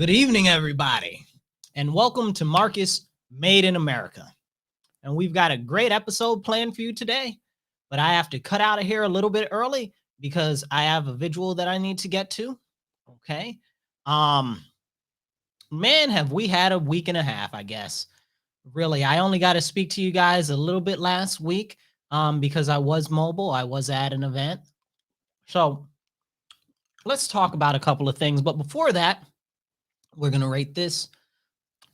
Good evening, everybody, and welcome to Marcus Made in America. And we've got a great episode planned for you today, but I have to cut out of here a little bit early because I have a visual that I need to get to. Okay. Man, have we had a week and a half, I guess. Really, I only got to speak to you guys a little bit last week because I was mobile. I was at an event. So let's talk about a couple of things. But before that, we're going to rate this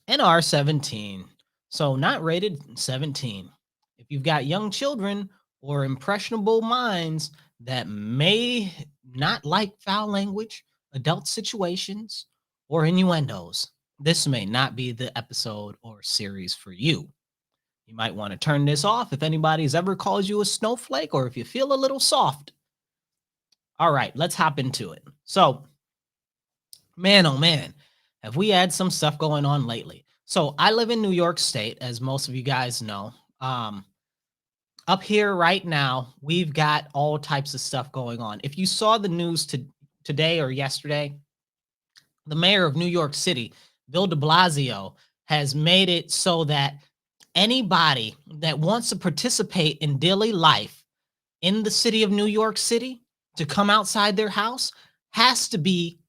an R17. So not rated 17. If you've got young children or impressionable minds that may not like foul language, adult situations, or innuendos, this may not be the episode or series for you. You might want to turn this off if anybody's ever called you a snowflake or if you feel a little soft. All right, let's hop into it. So, man, oh man, have we had some stuff going on lately? So I live in New York State, as most of you guys know. Up here right now, we've got all types of stuff going on. If you saw the news today or yesterday, the mayor of New York City, Bill de Blasio, has made it so that anybody that wants to participate in daily life in the city of New York City to come outside their house has to be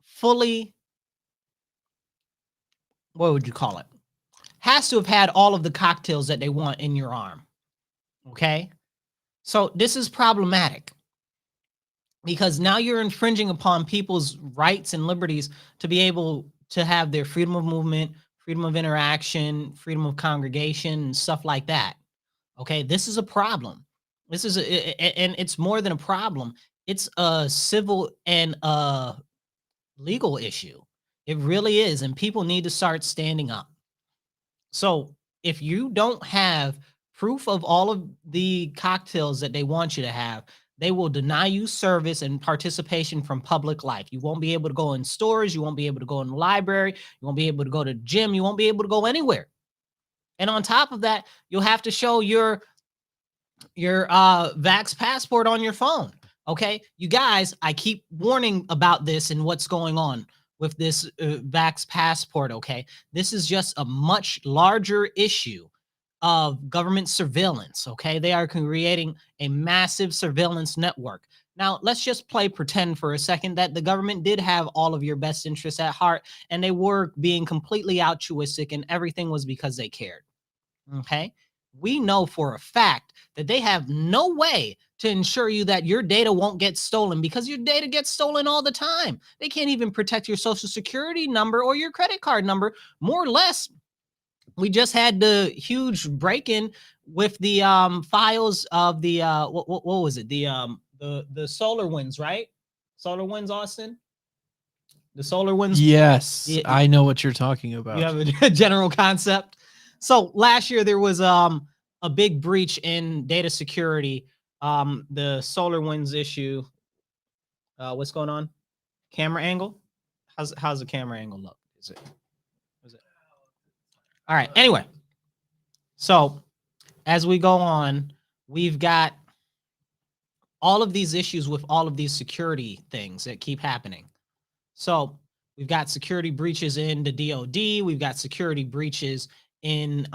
fully, what would you call it? Has to have had all of the cocktails that they want in your arm. Okay? So this is problematic because now you're infringing upon people's rights and liberties to be able to have their freedom of movement, freedom of interaction, freedom of congregation, and stuff like that. Okay? This is a problem. This is and it's more than a problem. It's a civil and a legal issue. It really is. And people need to start standing up. So if you don't have proof of all of the cocktails that they want you to have, they will deny you service and participation from public life. You won't be able to go in stores. You won't be able to go in the library. You won't be able to go to the gym. You won't be able to go anywhere. And on top of that, you'll have to show your Vax passport on your phone. Okay, you guys, I keep warning about this and what's going on with this Vax passport. Okay, this is just a much larger issue of government surveillance. Okay, they are creating a massive surveillance network. Now, let's just play pretend for a second that the government did have all of your best interests at heart and they were being completely altruistic and everything was because they cared. Okay, we know for a fact that they have no way to ensure you that your data won't get stolen because your data gets stolen all the time. They can't even protect your social security number or your credit card number. More or less, we just had the huge break-in with the files of the what was it? The solar winds, right? Solar winds, Austin. The solar winds. Yes, I know what you're talking about. You have a general concept. So last year there was a big breach in data security. The SolarWinds issue. What's going on? Camera angle? How's the camera angle look? Is it? All right. Anyway, so as we go on, we've got all of these issues with all of these security things that keep happening. So we've got security breaches in the DoD. We've got security breaches in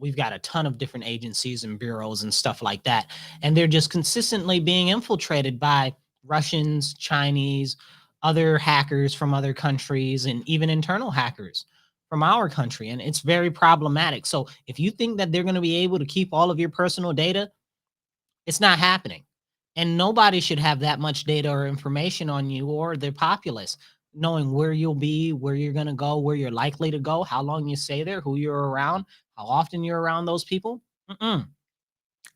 we've got a ton of different agencies and bureaus and stuff like that. And they're just consistently being infiltrated by Russians, Chinese, other hackers from other countries, and even internal hackers from our country. And it's very problematic. So if you think that they're going to be able to keep all of your personal data, it's not happening. And nobody should have that much data or information on you or the populace, knowing where you'll be, where you're going to go, where you're likely to go, how long you stay there, who you're around, how often you're around those people.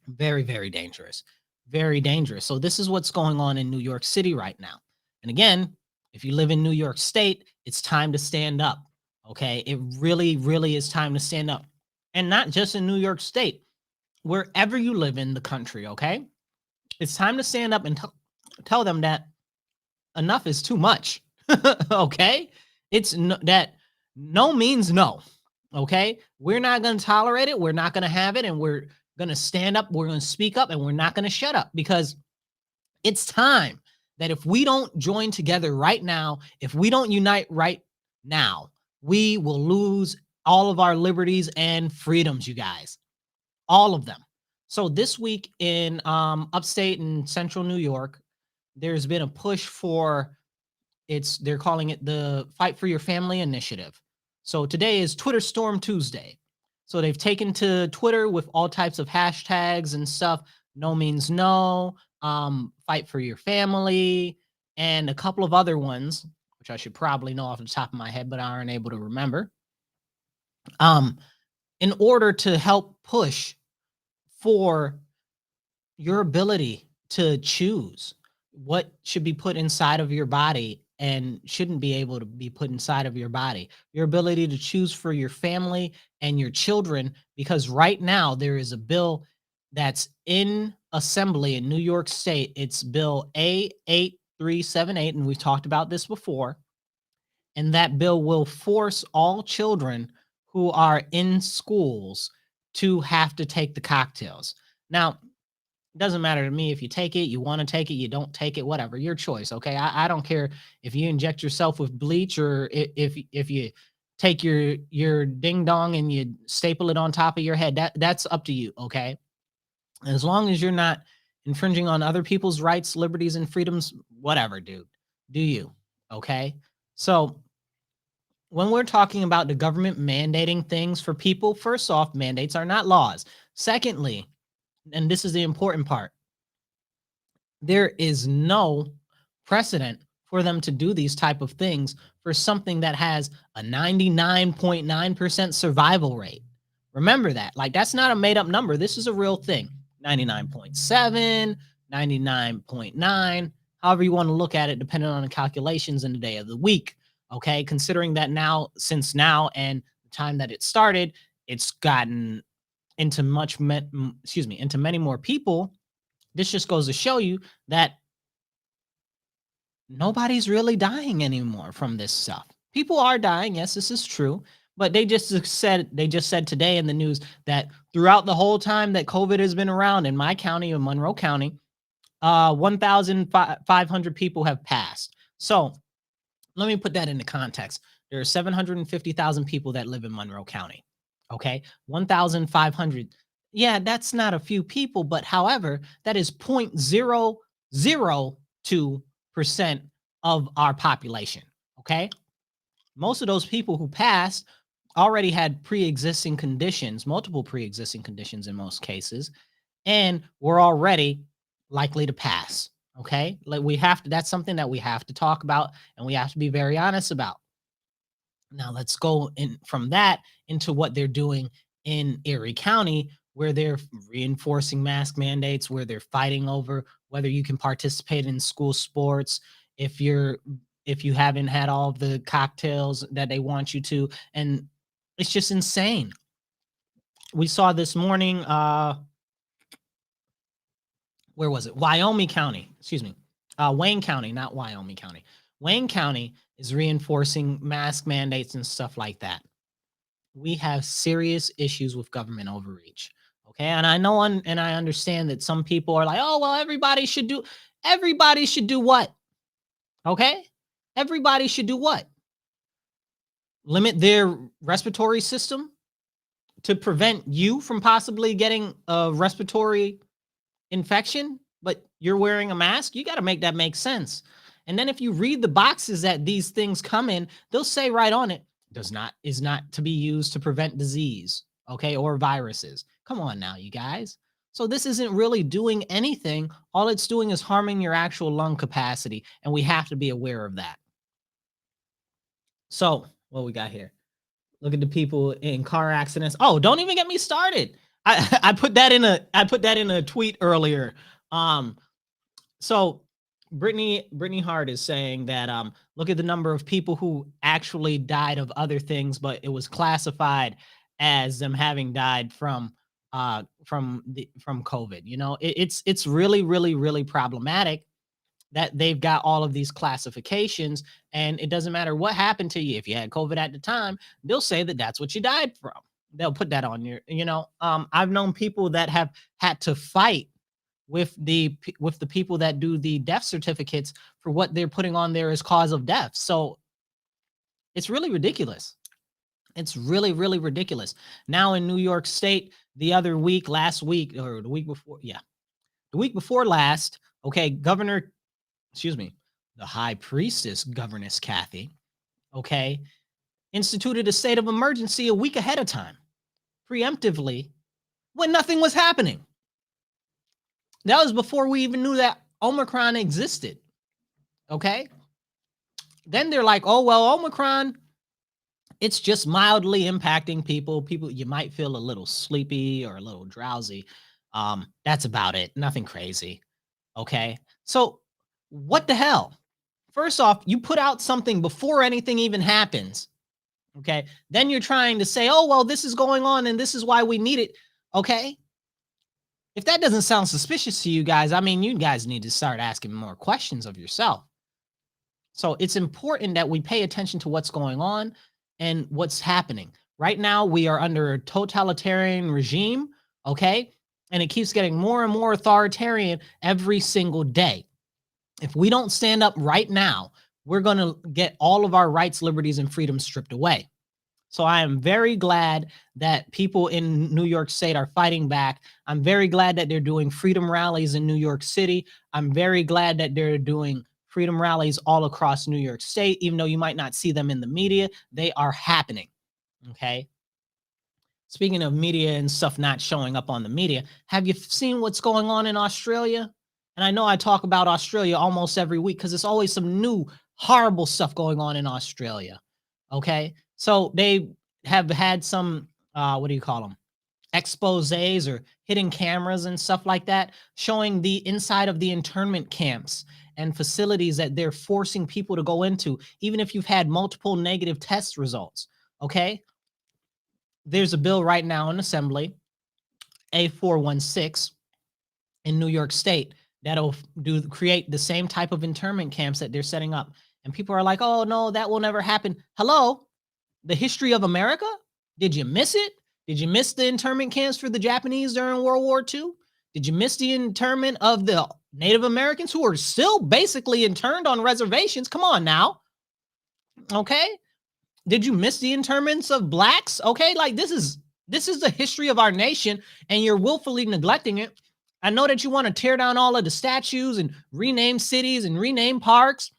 Very, very dangerous. Very dangerous. So this is what's going on in New York City right now. And again, if you live in New York State, it's time to stand up. Okay. It really, really is time to stand up. And not just in New York State, wherever you live in the country. Okay. It's time to stand up and tell them that enough is too much. Okay. It's that no means no. Okay. We're not going to tolerate it. We're not going to have it. And we're going to stand up. We're going to speak up and we're not going to shut up because it's time. that if we don't join together right now, if we don't unite right now, we will lose all of our liberties and freedoms, you guys, all of them. So this week in upstate and central New York, there's been a push for they're calling it the Fight for Your Family Initiative. So today is Twitter Storm Tuesday. So they've taken to Twitter with all types of hashtags and stuff. No means no, fight for your family, and a couple of other ones, which I should probably know off the top of my head, but I aren't able to remember. In order to help push for your ability to choose what should be put inside of your body and shouldn't be able to be put inside of your body, your ability to choose for your family and your children, because right now there is a bill that's in assembly in New York State. It's Bill A8378, and we've talked about this before. And that bill will force all children who are in schools to have to take the cocktails. Now, it doesn't matter to me if you take it, you want to take it, you don't take it, whatever, your choice. Okay. I don't care if you inject yourself with bleach or if you take your ding dong and you staple it on top of your head. That's up to you. Okay. As long as you're not infringing on other people's rights, liberties, and freedoms, whatever, dude. Do you. Okay. So when we're talking about the government mandating things for people, first off, mandates are not laws. Secondly, and this is the important part, there is no precedent for them to do these type of things for something that has a 99.9% survival rate. Remember that. Like, that's not a made up number. This is a real thing. 99.7, 99.9, however you want to look at it, depending on the calculations in the day of the week. Okay. Considering that now, since now and the time that it started, it's gotten into into many more people. This just goes to show you that nobody's really dying anymore from this stuff. People are dying. Yes, this is true. But they just said today in the news that throughout the whole time that COVID has been around in my county, of Monroe County, 1,500 people have passed. So let me put that into context. There are 750,000 people that live in Monroe County. Okay. 1,500. Yeah, that's not a few people, but however, that is 0.002% of our population. Okay. Most of those people who passed already had pre-existing conditions, multiple pre-existing conditions in most cases, and were already likely to pass. Okay. Like, that's something that we have to talk about and we have to be very honest about. Now let's go in from that into what they're doing in Erie County, where they're reinforcing mask mandates, where they're fighting over whether you can participate in school sports if you haven't had all of the cocktails that they want you to. And it's just insane. We saw this morning, where was it? Wyoming County, excuse me. Wayne County, not Wyoming County. Wayne County is reinforcing mask mandates and stuff like that. We have serious issues with government overreach. Okay. And I know and I understand that some people are like, oh, well, everybody should do what? Okay. Everybody should do what? Limit their respiratory system to prevent you from possibly getting a respiratory infection, but you're wearing a mask. You got to make that make sense. And then if you read the boxes that these things come in, they'll say right on it, is not to be used to prevent disease, okay, or viruses. Come on now, you guys. So this isn't really doing anything. All it's doing is harming your actual lung capacity, and we have to be aware of that. So what we got here? Look at the people in car accidents. Oh, don't even get me started. I put that in a tweet earlier. So Brittany Hart is saying that look at the number of people who actually died of other things, but it was classified as them having died from COVID. You know, it's really, really, really problematic that they've got all of these classifications, and it doesn't matter what happened to you. If you had COVID at the time, they'll say that that's what you died from. They'll put that on your, I've known people that have had to fight with the people that do the death certificates for what they're putting on there as cause of death. So it's really ridiculous. It's really, really ridiculous. Now in New York State, last week, or the week before, the week before last, okay, the high priestess, Governess Kathy, okay, instituted a state of emergency a week ahead of time, preemptively, when nothing was happening. That was before we even knew that Omicron existed, okay? Then they're like, oh, well, Omicron, it's just mildly impacting people. You might feel a little sleepy or a little drowsy. That's about it. Nothing crazy. Okay. So what the hell? First off, you put out something before anything even happens. Okay. Then you're trying to say, oh, well, this is going on and this is why we need it. Okay. If that doesn't sound suspicious to you guys, I mean, you guys need to start asking more questions of yourself. So it's important that we pay attention to what's going on and what's happening. Right now, we are under a totalitarian regime, okay? And it keeps getting more and more authoritarian every single day. If we don't stand up right now, we're going to get all of our rights, liberties, and freedoms stripped away. So I am very glad that people in New York State are fighting back. I'm very glad that they're doing freedom rallies in New York City. I'm very glad that they're doing freedom rallies all across New York State, even though you might not see them in the media, they are happening. Okay. Speaking of media and stuff not showing up on the media, have you seen what's going on in Australia? And I know I talk about Australia almost every week because there's always some new horrible stuff going on in Australia. Okay. So they have had some, what do you call them? Exposés or hidden cameras and stuff like that, showing the inside of the internment camps and facilities that they're forcing people to go into, even if you've had multiple negative test results. Okay. There's a bill right now in Assembly, A416 in New York State, that'll create the same type of internment camps that they're setting up. And people are like, oh, no, that will never happen. Hello, the history of America? Did you miss it? Did you miss the internment camps for the Japanese during World War II? Did you miss the internment of the Native Americans who are still basically interned on reservations? Come on now. Okay. Did you miss the internments of blacks? Okay. Like this is the history of our nation and you're willfully neglecting it. I know that you want to tear down all of the statues and rename cities and rename parks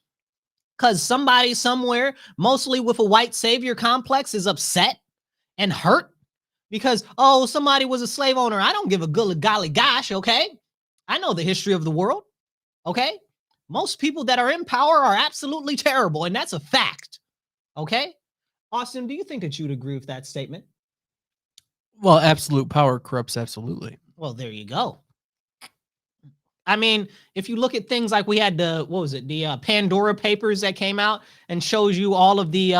because somebody somewhere, mostly with a white savior complex, is upset and hurt because, oh, somebody was a slave owner. I don't give a golly gosh, okay? I know the history of the world, okay? Most people that are in power are absolutely terrible, and that's a fact, okay? Austin, do you think that you'd agree with that statement? Well, absolute power corrupts absolutely. Well, there you go. I mean, if you look at things like we had the Pandora Papers that came out and shows you all of the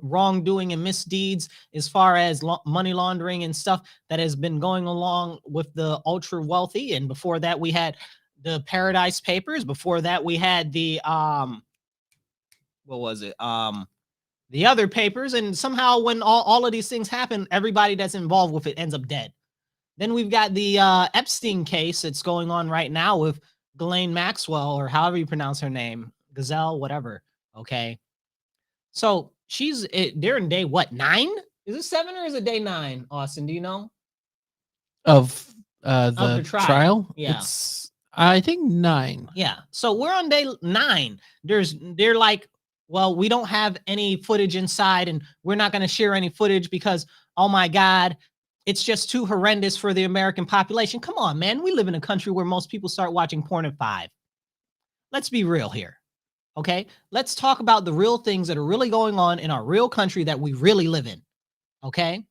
wrongdoing and misdeeds as far as money laundering and stuff that has been going along with the ultra wealthy. And before that, we had the Paradise Papers. Before that, we had the the other papers. And somehow when all of these things happen, everybody that's involved with it ends up dead. Then we've got the Epstein case that's going on right now with Ghislaine Maxwell, or however you pronounce her name, Gazelle, whatever. Okay. So they're in day what, 9? Is it 7 or is it day 9, Austin? Do you know? Of the trial? Yeah. It's, I think 9. Yeah. So we're on day 9. They're like, well, we don't have any footage inside and we're not going to share any footage because, oh my God, it's just too horrendous for the American population. Come on, man. We live in a country where most people start watching porn at 5. Let's be real here. Okay. Let's talk about the real things that are really going on in our real country that we really live in. Okay.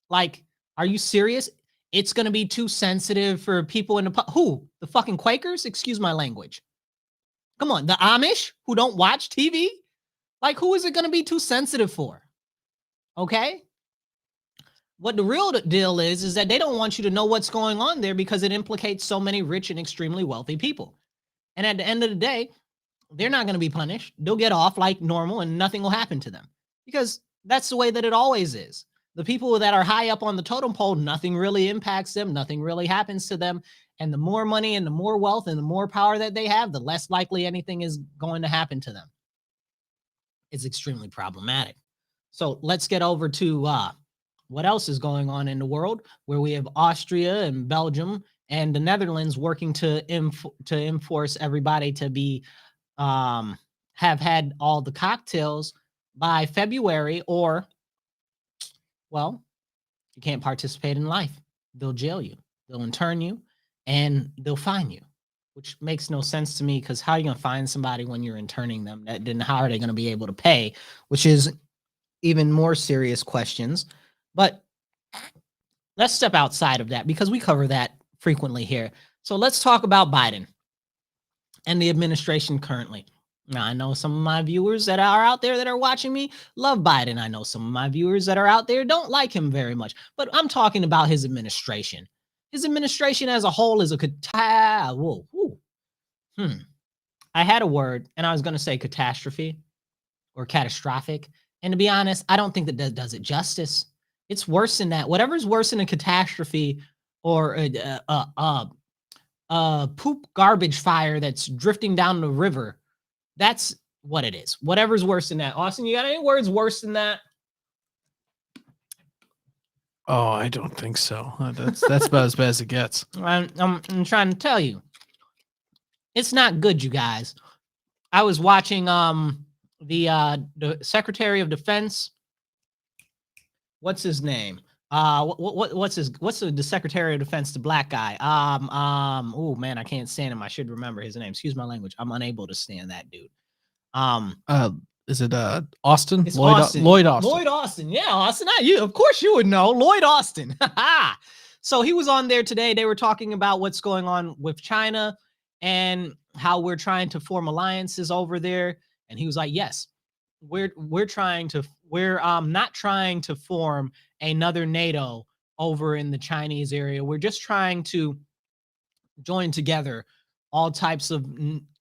Like, are you serious? It's going to be too sensitive for people in the fucking Quakers? Excuse my language. Come on. The Amish who don't watch TV? Like, who is it going to be too sensitive for? Okay. What the real deal is that they don't want you to know what's going on there because it implicates so many rich and extremely wealthy people. And at the end of the day, they're not going to be punished. They'll get off like normal and nothing will happen to them because that's the way that it always is. The people that are high up on the totem pole, nothing really impacts them. Nothing really happens to them. And the more money and the more wealth and the more power that they have, the less likely anything is going to happen to them. It's extremely problematic. So let's get over to what else is going on in the world, where we have Austria and Belgium and the Netherlands working to enforce everybody to be have had all the cocktails by February, or well, you can't participate in life. They'll jail you, they'll intern you, and they'll fine you, which makes no sense to me, because how are you going to find somebody when you're interning them? Then how are they going to be able to pay? Which is even more serious questions. But let's step outside of that, because we cover that frequently here. So let's talk about Biden and the administration currently. Now, I know some of my viewers that are out there that are watching me love Biden. I know some of my viewers that are out there don't like him very much, but I'm talking about his administration. His administration as a whole is a I had a word and I was going to say catastrophe or catastrophic. And to be honest, I don't think that does it justice. It's worse than that. Whatever's worse than a catastrophe or a poop garbage fire that's drifting down the river, that's what it is. Whatever's worse than that. Austin, you got any words worse than that? Oh, I don't think so. That's about as bad as it gets. I'm trying to tell you, it's not good, you guys. I was watching the Secretary of Defense. What's his name? What's the Secretary of Defense, the black guy? Oh man, I can't stand him. I should remember his name. Excuse my language. I'm unable to stand that dude. Is it Austin? It's Lloyd Austin. Lloyd Austin. Lloyd Austin. Yeah, Austin. You, of course, you would know Lloyd Austin. So he was on there today. They were talking about what's going on with China and how we're trying to form alliances over there. And he was like, "Yes, we're not trying to form another NATO over in the Chinese area. We're just trying to join together all types of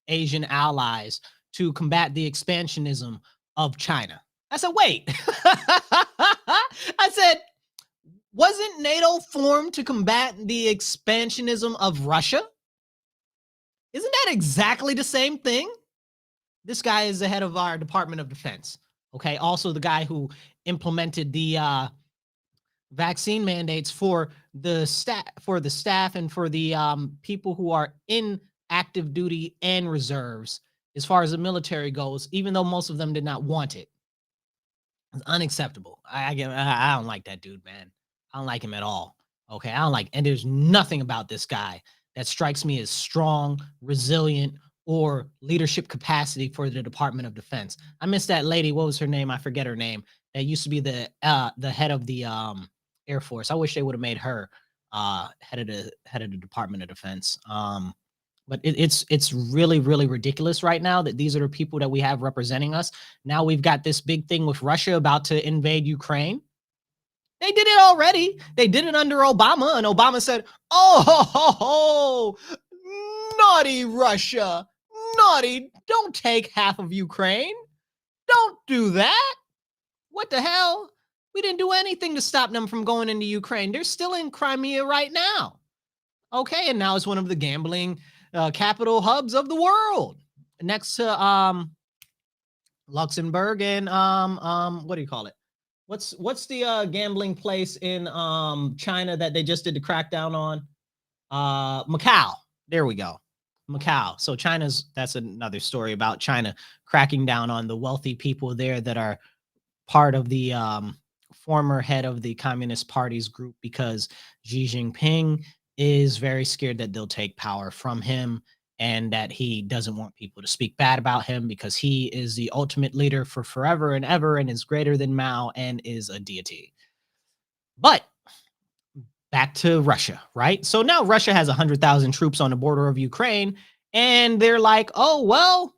Asian allies to combat the expansionism of China." I said, wait. I said, wasn't NATO formed to combat the expansionism of Russia? Isn't that exactly the same thing? This guy is the head of our Department of Defense. Okay. Also the guy who implemented the vaccine mandates for the staff and for the people who are in active duty and reserves as far as the military goes, even though most of them did not want it. It's unacceptable. I don't like that dude, man. I don't like him at all. Okay. And there's nothing about this guy that strikes me as strong, resilient, or leadership capacity for the Department of Defense. I miss that lady. What was her name? I forget her name. That used to be the head of the Air Force. I wish they would have made her head of the Department of Defense. But it's really, really ridiculous right now that these are the people that we have representing us. Now we've got this big thing with Russia about to invade Ukraine. They did it already. They did it under Obama, and Obama said, "Oh, naughty Russia, naughty! Don't take half of Ukraine. Don't do that. What the hell? We didn't do anything to stop them from going into Ukraine. They're still in Crimea right now. Okay, and now it's one of the gambling capital hubs of the world, next to Luxembourg and what do you call it? What's the gambling place in China that they just did the crackdown on? Macau. There we go. Macau. So that's another story about China cracking down on the wealthy people there that are part of the former head of the Communist Party's group, because Xi Jinping is very scared that they'll take power from him, and that he doesn't want people to speak bad about him because he is the ultimate leader for forever and ever and is greater than Mao and is a deity. But back to Russia, right? So now Russia has 100,000 troops on the border of Ukraine, and they're like, "Oh, well,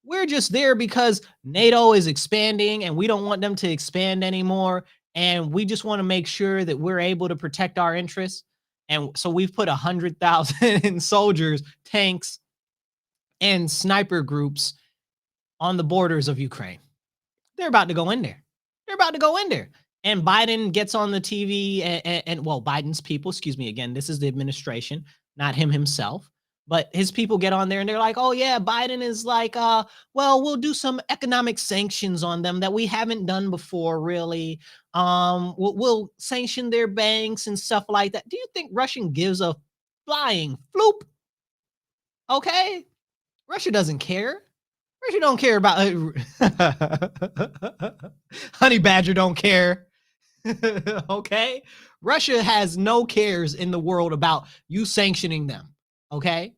we're just there because NATO is expanding and we don't want them to expand anymore. And we just want to make sure that we're able to protect our interests. And so we've put 100,000 soldiers, tanks, and sniper groups on the borders of Ukraine." They're about to go in there. And Biden gets on the TV and well, Biden's people, excuse me, again, this is the administration. not him himself. But his people get on there and they're like, oh yeah, Biden is like, well, we'll do some economic sanctions on them that we haven't done before, really. We'll sanction their banks and stuff like that. Do you think Russian gives a flying floop? Okay, Russia doesn't care. Russia don't care about Honey Badger don't care. Okay, Russia has no cares in the world about you sanctioning them. Okay,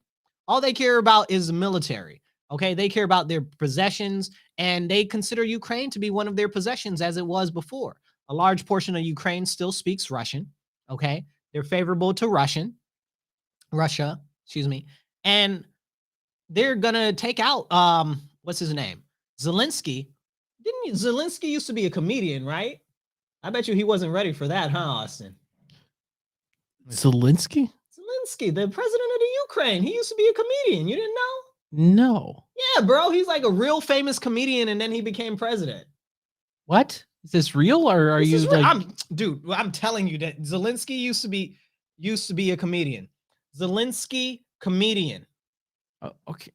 all they care about is the military. Okay, they care about their possessions and they consider Ukraine to be one of their possessions as it was before. A large portion of Ukraine still speaks Russian. Okay, they're favorable to Russia, excuse me, and they're gonna take out what's his name? Zelensky. Zelensky used to be a comedian, right? I bet you he wasn't ready for that, huh, Austin? Zelensky? Zelensky, the president of the Ukraine. He used to be a comedian. You didn't know? No. Yeah, bro. He's like a real famous comedian, and then he became president. What? Is this real, or are you like? I'm telling you that Zelensky used to be a comedian. Zelensky comedian. Okay.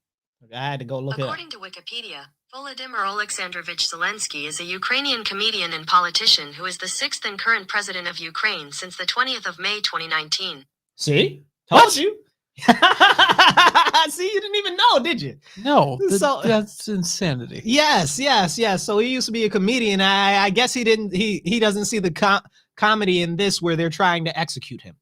I had to go look it up. According to Wikipedia, Volodymyr Alexandrovich Zelensky is a Ukrainian comedian and politician who is the 6th and current president of Ukraine since the 20th of May 2019. See? Told you. See, you didn't even know, did you? No, that's insanity. Yes. So he used to be a comedian. I guess he doesn't see the comedy in this where they're trying to execute him.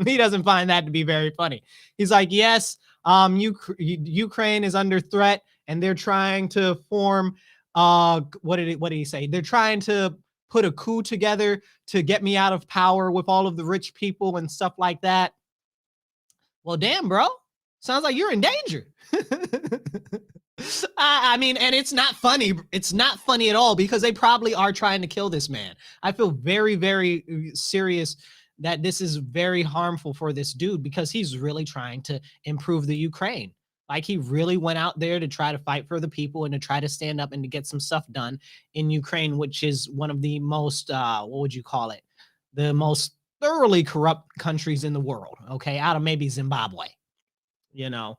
He doesn't find that to be very funny. He's like, yes, Ukraine is under threat and they're trying to form what did he say? They're trying to put a coup together to get me out of power with all of the rich people and stuff like that. Well, damn, bro. Sounds like you're in danger. I mean, and it's not funny. It's not funny at all because they probably are trying to kill this man. I feel very, very serious that this is very harmful for this dude because he's really trying to improve the Ukraine. Like he really went out there to try to fight for the people and to try to stand up and to get some stuff done in Ukraine, which is one of the most, what would you call it? The most thoroughly corrupt countries in the world. Okay. Out of maybe Zimbabwe, you know?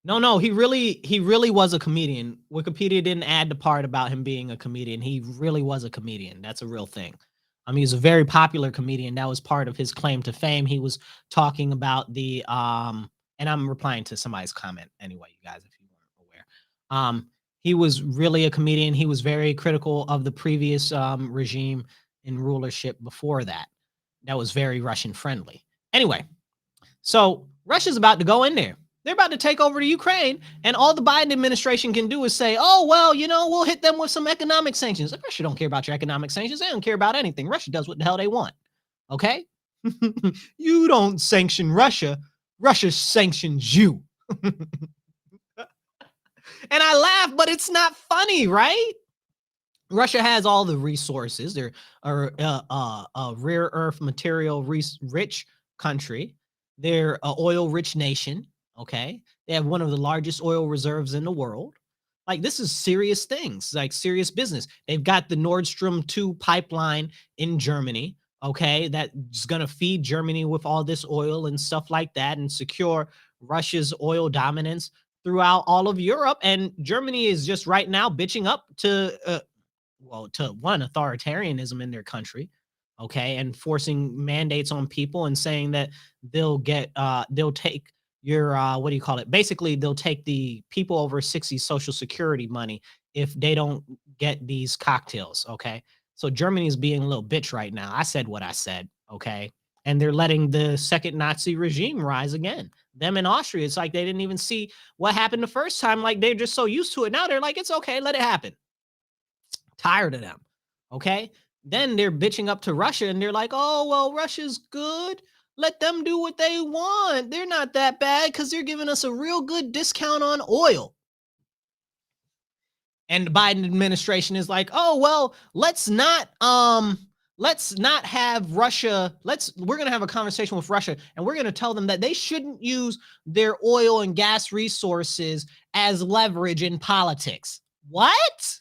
No, he really was a comedian. Wikipedia didn't add the part about him being a comedian. He really was a comedian. That's a real thing. He's a very popular comedian. That was part of his claim to fame. He was talking about the and I'm replying to somebody's comment anyway, you guys, if you weren't aware. He was really a comedian. He was very critical of the previous regime in rulership before that. That was very Russian friendly. Anyway, so Russia's about to go in there. They're about to take over the Ukraine, and all the Biden administration can do is say, oh, well, we'll hit them with some economic sanctions. Russia don't care about your economic sanctions. They don't care about anything. Russia does what the hell they want. Okay? You don't sanction Russia. Russia sanctions you. And I laugh, but it's not funny, right? Russia has all the resources. They're a rare earth material rich country. They're an oil rich nation. Okay. They have one of the largest oil reserves in the world. Like this is serious things, like serious business. They've got the Nord Stream 2 pipeline in Germany. Okay. That's going to feed Germany with all this oil and stuff like that and secure Russia's oil dominance throughout all of Europe. And Germany is just right now bitching up to one, authoritarianism in their country. Okay. And forcing mandates on people and saying that they'll take your what do you call it? Basically, they'll take the people over 60 social security money if they don't get these cocktails. Okay. So Germany is being a little bitch right now. I said what I said. Okay. And they're letting the second Nazi regime rise again. Them in Austria, it's like they didn't even see what happened the first time. Like they're just so used to it. Now they're like, it's okay, let it happen. Tired of them. Okay. Then they're bitching up to Russia and they're like, oh, well, Russia's good. Let them do what they want. They're not that bad because they're giving us a real good discount on oil. And the Biden administration is like, oh, well, let's not have Russia. We're going to have a conversation with Russia and we're going to tell them that they shouldn't use their oil and gas resources as leverage in politics. What?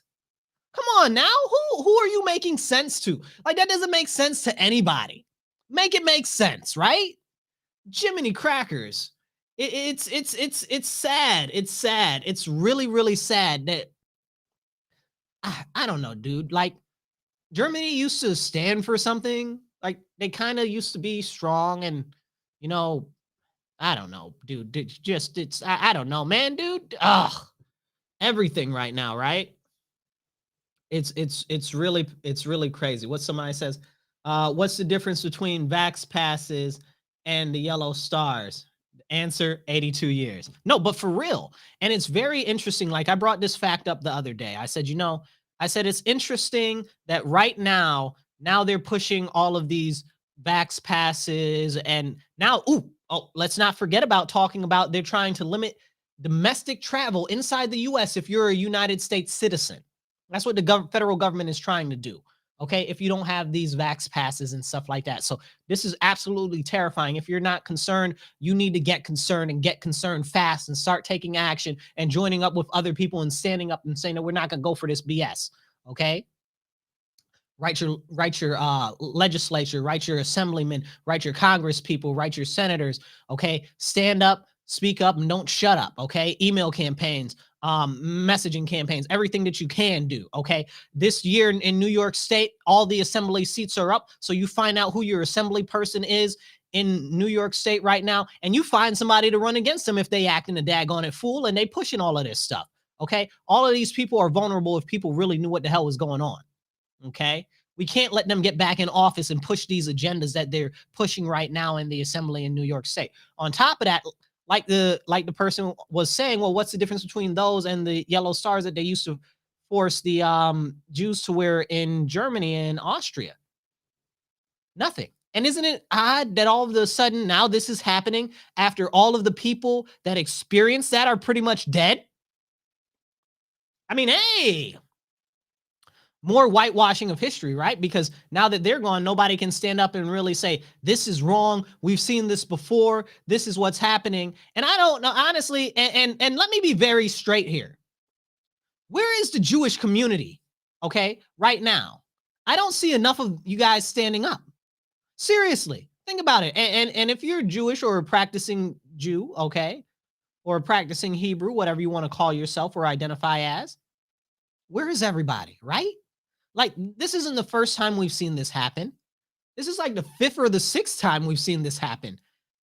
Come on now. Who are you making sense to? Like that doesn't make sense to anybody. Make it make sense, right? Jiminy crackers. It's sad. It's sad. It's really, really sad that I don't know, dude. Like Germany used to stand for something. Like they kind of used to be strong and you know, I don't know, dude. I don't know, man, dude. Ugh, everything right now, right? It's really crazy. What somebody says, what's the difference between Vax passes and the yellow stars? Answer 82 years. No, but for real. And it's very interesting. Like I brought this fact up the other day. I said, I said it's interesting that right now they're pushing all of these Vax passes and now, let's not forget about talking about they're trying to limit domestic travel inside the US if you're a United States citizen. That's what the federal government is trying to do. Okay. If you don't have these vax passes and stuff like that. So this is absolutely terrifying. If you're not concerned, you need to get concerned and get concerned fast and start taking action and joining up with other people and standing up and saying that we're not going to go for this BS. Okay. Write your legislature, write your assemblymen, write your congress people, write your senators. Okay. Stand up, speak up, and don't shut up. Okay. Email campaigns, messaging campaigns, everything that you can do. Okay. This year in New York State, all the assembly seats are up. So you find out who your assembly person is in New York State right now, and you find somebody to run against them if they act in a daggone it fool and they pushing all of this stuff. Okay. All of these people are vulnerable if people really knew what the hell was going on. Okay. We can't let them get back in office and push these agendas that they're pushing right now in the assembly in New York State. On top of that, like the person was saying, well, what's the difference between those and the yellow stars that they used to force the Jews to wear in Germany and Austria? Nothing. And isn't it odd that all of a sudden now this is happening after all of the people that experienced that are pretty much dead? I mean, hey, more whitewashing of history, right? Because now that they're gone, nobody can stand up and really say, this is wrong. We've seen this before. This is what's happening. And I don't know, honestly, and let me be very straight here. Where is the Jewish community, okay, right now? I don't see enough of you guys standing up. Seriously, think about it. And if you're Jewish or a practicing Jew, okay, or a practicing Hebrew, whatever you want to call yourself or identify as, where is everybody, right? Like, this isn't the first time we've seen this happen. This is like the fifth or the sixth time we've seen this happen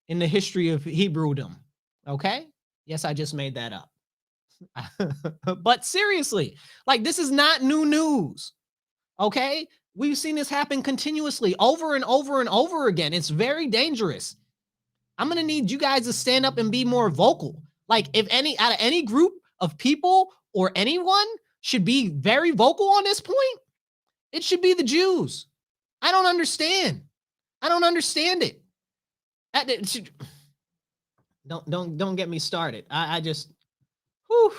in the history of Hebrewdom. Okay? Yes, I just made that up. But seriously, like, this is not new news. Okay? We've seen this happen continuously over and over and over again. It's very dangerous. I'm going to need you guys to stand up and be more vocal. Like, if out of any group of people or anyone should be very vocal on this point, it should be the Jews. I don't understand. I don't understand it. Don't get me started. I just, whew.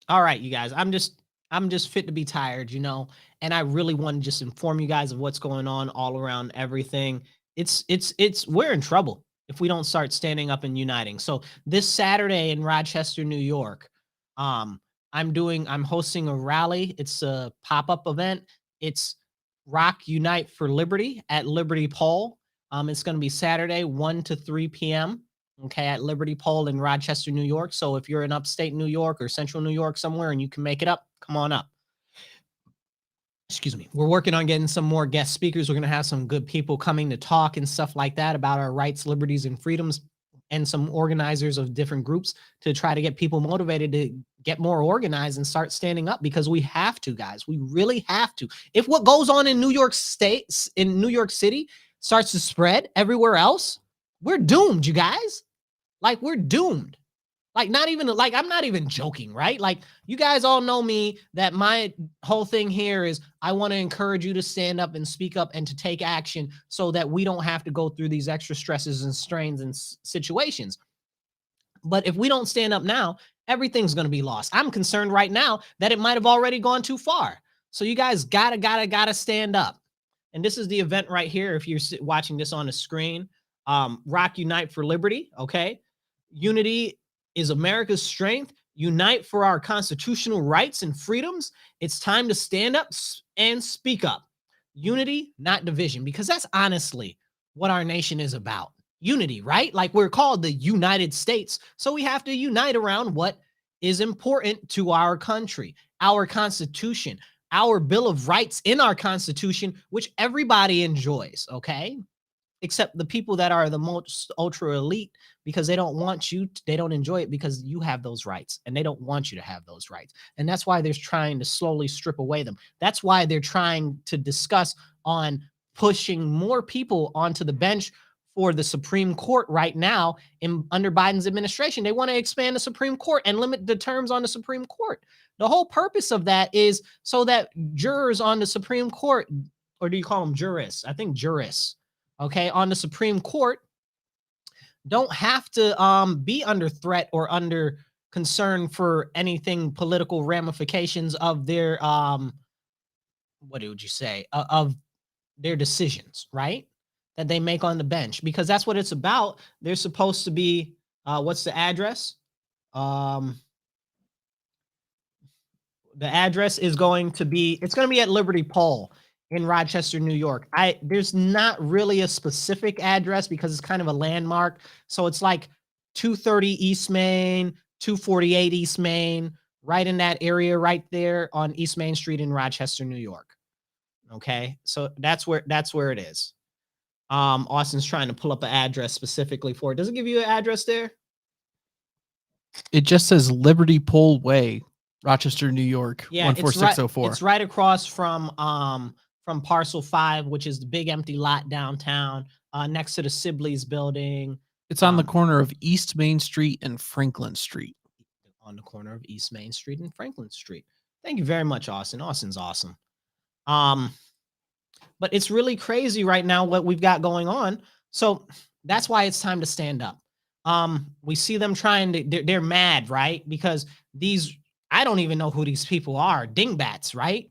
All right, you guys. I'm just fit to be tired, and I really want to just inform you guys of what's going on all around everything. We're in trouble if we don't start standing up and uniting. So this Saturday in Rochester, New York, I'm hosting a rally. It's a pop-up event. It's Rock Unite for Liberty at Liberty Pole. It's going to be Saturday, 1 to 3 p.m. Okay, at Liberty Pole in Rochester, New York. So if you're in upstate New York or central New York somewhere and you can make it up, come on up. Excuse me. We're working on getting some more guest speakers. We're going to have some good people coming to talk and stuff like that about our rights, liberties, and freedoms, and some organizers of different groups to try to get people motivated to get more organized and start standing up, because we have to, guys. We really have to. If what goes on in New York State, in New York City, starts to spread everywhere else, we're doomed, you guys. Like, we're doomed. Like, I'm not even joking, right? Like, you guys all know me, that my whole thing here is I want to encourage you to stand up and speak up and to take action so that we don't have to go through these extra stresses and strains and situations. But if we don't stand up now, everything's going to be lost. I'm concerned right now that it might have already gone too far. So you guys gotta stand up. And this is the event right here. If you're watching this on the screen, Rock Unite for Liberty. Okay. Unity is America's strength. Unite for our constitutional rights and freedoms. It's time to stand up and speak up. unity, not division, because that's honestly what our nation is about. Unity, right? Like we're called the United States. So we have to unite around what is important to our country, our Constitution, our Bill of Rights in our Constitution, which everybody enjoys, okay? Except the people that are the most ultra elite, because they don't want you, they don't enjoy it because you have those rights and they don't want you to have those rights. And that's why they're trying to slowly strip away them. That's why they're trying to discuss on pushing more people onto the bench for the Supreme Court right now under Biden's administration. They want to expand the Supreme Court and limit the terms on the Supreme Court. The whole purpose of that is so that jurors on the Supreme Court, or do you call them jurists? I think jurists, okay, on the Supreme Court don't have to be under threat or under concern for anything political ramifications of their what would you say, of their decisions, right? That they make on the bench, because that's what it's about. They're supposed to be what's the address? The address is going to be, it's going to be at Liberty Pole in Rochester, New York. There's not really a specific address because it's kind of a landmark. So it's like 230 East Main, 248 East Main, right in that area right there on East Main Street in Rochester, New York. Okay, so that's where it is. Austin's trying to pull up an address specifically for it. Does it give you an address there? It just says Liberty Pole Way, Rochester, New York, Yeah, 14604. It's right across from Parcel 5, which is the big empty lot downtown, next to the Sibley's building. It's on the corner of East Main Street and Franklin Street. On the corner of East Main Street and Franklin Street. Thank you very much, Austin. Austin's awesome. But it's really crazy right now what we've got going on. So that's why it's time to stand up. We see them trying to, they're mad, right? Because I don't even know who these people are. Dingbats, right?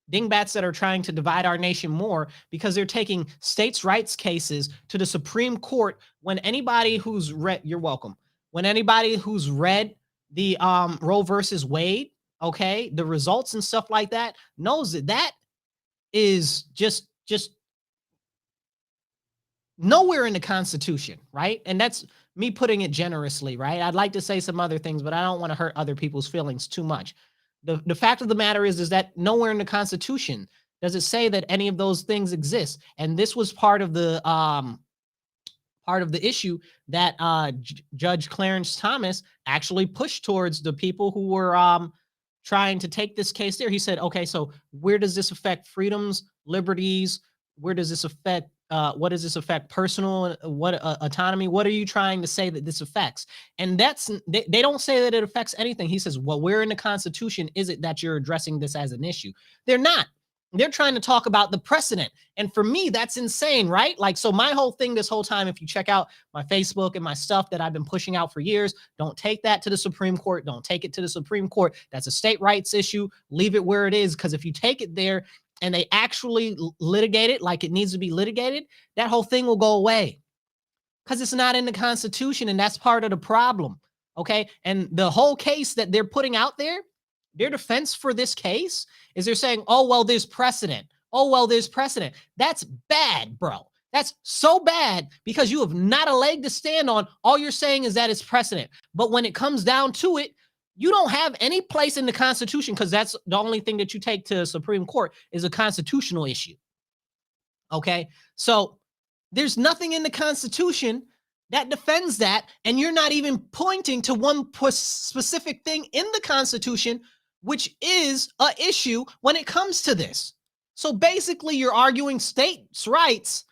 Dingbats that are trying to divide our nation more because they're taking states' rights cases to the Supreme Court when anybody who's read, you're welcome. When anybody who's read the Roe versus Wade, okay, the results and stuff like that, knows that is just nowhere in the Constitution, right? And that's me putting it generously, right? I'd like to say some other things, but I don't want to hurt other people's feelings too much. The fact of the matter is that nowhere in the Constitution does it say that any of those things exist. And this was part of the issue that Judge Clarence Thomas actually pushed towards the people who were trying to take this case there. He said, okay, so where does this affect freedoms, liberties? Where does this affect, what does this affect personal, autonomy? What are you trying to say that this affects? And they don't say that it affects anything. He says, well, where in the Constitution is it that you're addressing this as an issue? They're not. They're trying to talk about the precedent. And for me, that's insane, right? Like, so my whole thing this whole time, if you check out my Facebook and my stuff that I've been pushing out for years, don't take that to the Supreme Court. Don't take it to the Supreme Court. That's a state rights issue. Leave it where it is. Because if you take it there and they actually litigate it like it needs to be litigated, that whole thing will go away. Because it's not in the Constitution, and that's part of the problem. Okay. And the whole case that they're putting out there, their defense for this case is they're saying, oh, well, there's precedent. Oh, well, there's precedent. That's bad, bro. That's so bad because you have not a leg to stand on. All you're saying is that it's precedent. But when it comes down to it, you don't have any place in the Constitution, because that's the only thing that you take to Supreme Court is a constitutional issue. Okay, so there's nothing in the Constitution that defends that, and you're not even pointing to one specific thing in the Constitution, which is an issue when it comes to this. So basically, you're arguing states' rights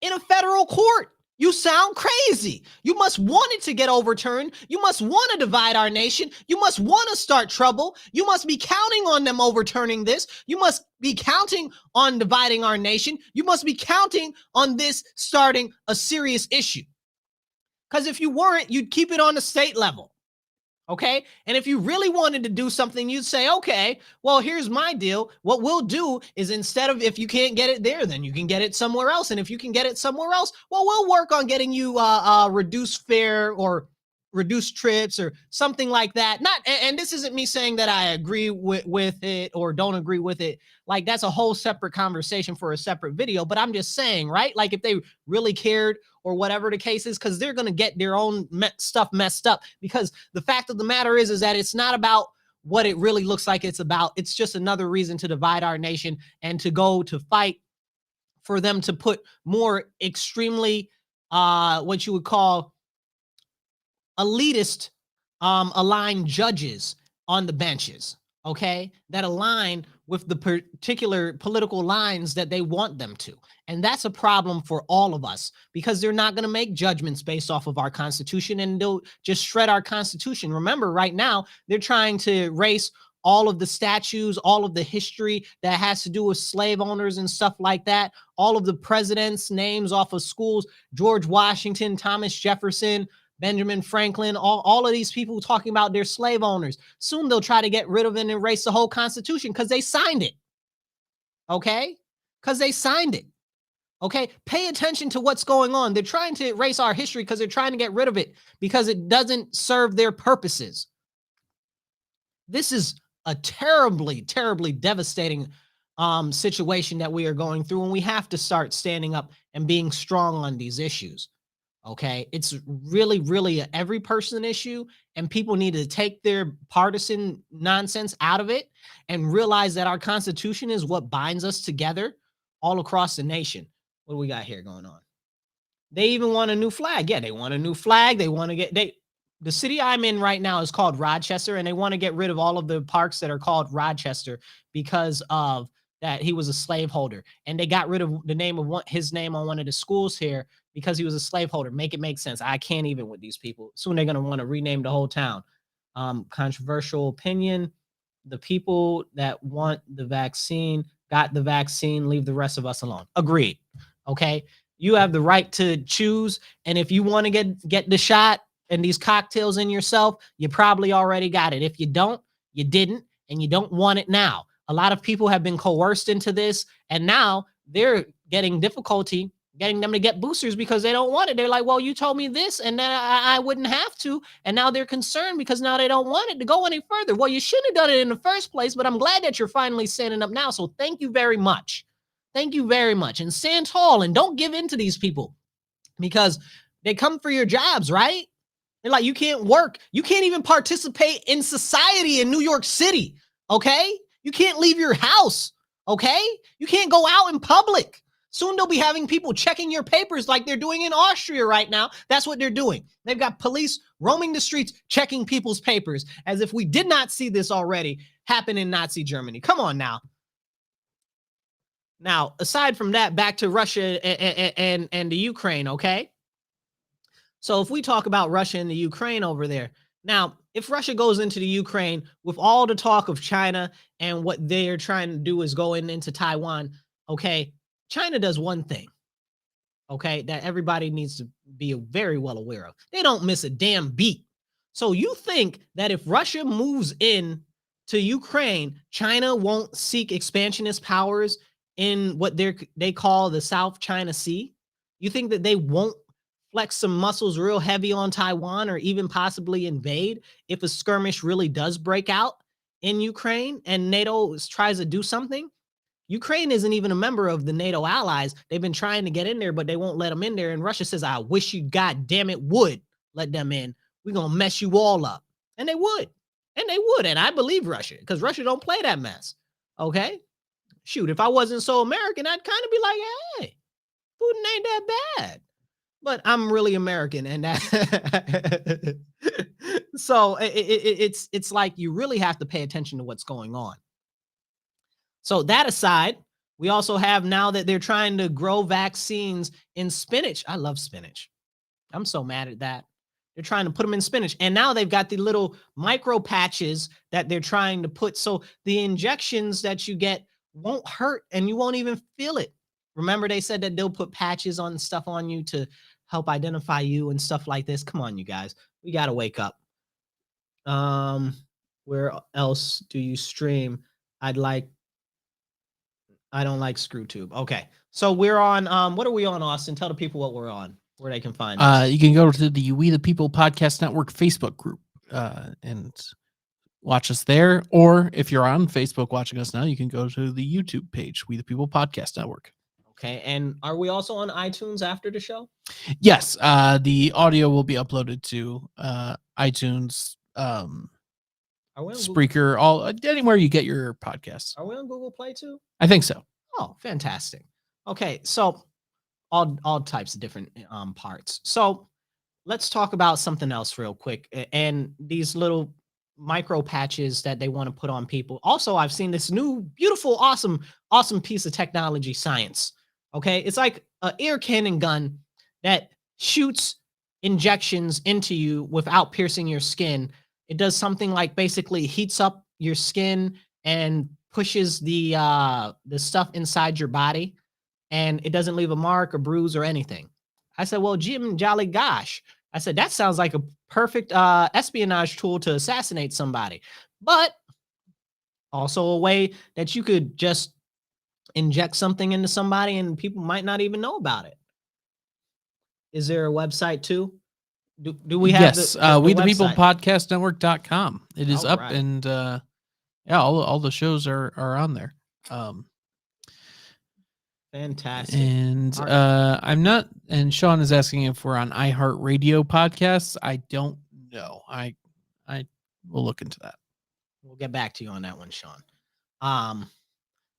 in a federal court. You sound crazy. You must want it to get overturned. You must want to divide our nation. You must want to start trouble. You must be counting on them overturning this. You must be counting on dividing our nation. You must be counting on this starting a serious issue. Because if you weren't, you'd keep it on the state level. Okay. And if you really wanted to do something, you'd say, okay, well, here's my deal. What we'll do is, instead of, if you can't get it there, then you can get it somewhere else. And if you can get it somewhere else, well, we'll work on getting you reduced fare or reduced trips or something like that. Not, and this isn't me saying that I agree with it or don't agree with it. Like that's a whole separate conversation for a separate video. But I'm just saying, right? Like if they really cared or whatever the case is, because they're going to get their own stuff messed up. Because the fact of the matter is that it's not about what it really looks like it's about. It's just another reason to divide our nation and to go to fight for them to put more extremely what you would call elitist aligned judges on the benches, okay, that align with the particular political lines that they want them to. And that's a problem for all of us because they're not going to make judgments based off of our Constitution and they'll just shred our Constitution. Remember, right now, they're trying to erase all of the statues, all of the history that has to do with slave owners and stuff like that, all of the presidents' names off of schools, George Washington, Thomas Jefferson, Benjamin Franklin, all of these people talking about their slave owners. Soon they'll try to get rid of it and erase the whole Constitution because they signed it. Okay? Because they signed it. Okay? Pay attention to what's going on. They're trying to erase our history because they're trying to get rid of it because it doesn't serve their purposes. This is a terribly, terribly devastating situation that we are going through, and we have to start standing up and being strong on these issues. Okay, it's really, really a every person issue, and people need to take their partisan nonsense out of it and realize that our Constitution is what binds us together all across the nation. What do we got here going on? They even want a new flag. Yeah, they want a new flag. They want to get the city I'm in right now is called Rochester, and they want to get rid of all of the parks that are called Rochester because of that he was a slaveholder, and they got rid of the name of his name on one of the schools here because he was a slaveholder. Make it make sense. I can't even with these people. Soon they're going to want to rename the whole town. Controversial opinion. The people that want the vaccine got the vaccine. Leave the rest of us alone. Agreed. Okay. You have the right to choose. And if you want to get the shot and these cocktails in yourself, you probably already got it. If you don't, you didn't, and you don't want it now. A lot of people have been coerced into this, and now they're getting difficulty getting them to get boosters because they don't want it. They're like, well, you told me this, and then I wouldn't have to. And now they're concerned because now they don't want it to go any further. Well, you shouldn't have done it in the first place, but I'm glad that you're finally standing up now. So thank you very much. Thank you very much. And stand tall and don't give in to these people because they come for your jobs, right? They're like, you can't work. You can't even participate in society in New York City, okay? You can't leave your house, okay? You can't go out in public. Soon they'll be having people checking your papers like they're doing in Austria right now. That's what they're doing. They've got police roaming the streets, checking people's papers as if we did not see this already happen in Nazi Germany. Come on now. Now, aside from that, back to Russia and the Ukraine, okay? So if we talk about Russia and the Ukraine over there, now, if Russia goes into the Ukraine with all the talk of China and what they're trying to do is going into Taiwan, okay, China does one thing, okay, that everybody needs to be very well aware of. They don't miss a damn beat. So you think that if Russia moves in to Ukraine, China won't seek expansionist powers in what they call the South China Sea? You think that they won't flex some muscles real heavy on Taiwan or even possibly invade if a skirmish really does break out in Ukraine and NATO tries to do something? Ukraine isn't even a member of the NATO allies. They've been trying to get in there, but they won't let them in there. And Russia says, I wish you goddamn it would let them in. We're going to mess you all up. And they would. And they would. And I believe Russia because Russia don't play that mess. Okay? Shoot, if I wasn't so American, I'd kind of be like, hey, Putin ain't that bad. But I'm really American, and that so it's like you really have to pay attention to what's going on. So that aside, we also have now that they're trying to grow vaccines in spinach. I love spinach. I'm so mad at that. They're trying to put them in spinach, and now they've got the little micro patches that they're trying to put. So the injections that you get won't hurt, and you won't even feel it. Remember, they said that they'll put patches on stuff on you to help identify you and stuff like this. Come on, you guys. We got to wake up. Where else do you stream? I don't like ScrewTube. Okay. So we're on, what are we on, Austin? Tell the people what we're on. where they can find us. You can go to the We the People Podcast Network Facebook group and watch us there. Or if you're on Facebook watching us now, you can go to the YouTube page, We the People Podcast Network. Okay. And are we also on iTunes after the show? Yes, the audio will be uploaded to iTunes, Are we on Spreaker, all anywhere you get your podcasts. Are we on Google Play too? I think so. Oh, fantastic. Okay, so all types of different parts. So let's talk about something else real quick. And these little micro patches that they want to put on people. Also, I've seen this new, beautiful, awesome piece of technology science. Okay, it's like an ear cannon gun that shoots injections into you without piercing your skin. It does something like basically heats up your skin and pushes the stuff inside your body, and it doesn't leave a mark or bruise or anything. I said, well, Jim Jolly gosh. I said, that sounds like a perfect espionage tool to assassinate somebody, but also a way that you could just inject something into somebody and people might not even know about it. Is there a website too? Do we have yes, the We the website? People Podcast Network.com. It is All up, right. and yeah, all the shows are on there. Fantastic. And All right. I'm not, and Sean is asking if we're on iHeartRadio podcasts. I don't know. I will look into that. We'll get back to you on that one, Sean.